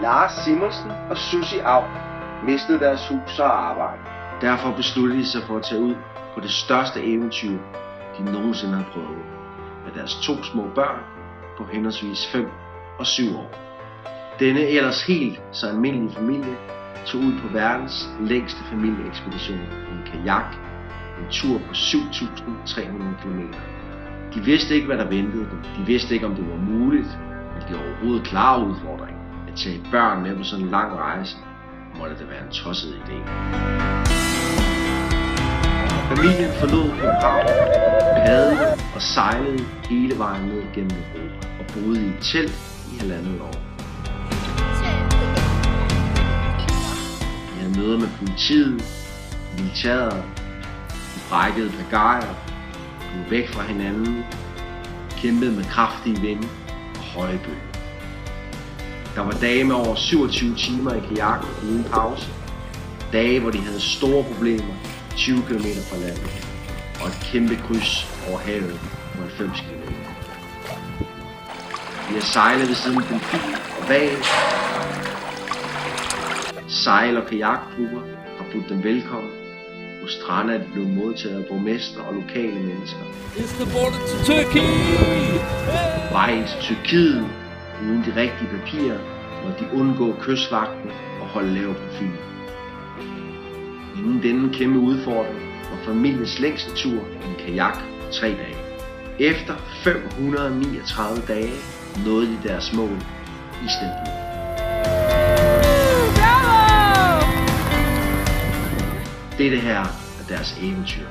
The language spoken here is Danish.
Lars Simonsen og Susie Aug mistede deres hus og arbejde. Derfor besluttede de sig for at tage ud på det største eventyr, de nogensinde har prøvet, med deres 2 små børn på henholdsvis 5 og 7 år. Denne ellers helt så almindelige familie tog ud på verdens længste familieekspedition i en kajak, en tur på 7.300 km. De vidste ikke, hvad der ventede dem. De vidste ikke, om det var muligt, men de var overhovedet klar over udfordringen. At tage børn med på sådan en lang rejse, måtte det være en tosset idé. Familien forlod København, padlede og sejlede hele vejen ned gennem Europa og boede i et telt i 1,5 år. De havde møder med politiet, militæret, de brækkede pagajer, blev væk fra hinanden, kæmpede med kraftige vinde og høje bølger. Der var dage med over 27 timer i kajak uden pause. Dage, hvor de havde store problemer 20 km fra landet og et kæmpe kryds over havet på 90 km. De har sejlet ved siden af delfin og hval. Sejl- og kajakklubber har budt dem velkommen. På strande er de blevet modtaget af borgmester og lokale mennesker. Vej til Tyrkiet uden de rigtige papirer, hvor de undgår kystvagten og holde lav profil. Inden denne kæmpe udfordring var familiens længste tur en kajak på 3 dage. Efter 539 dage nåede de deres mål, Istanbul. Dette her er deres eventyr.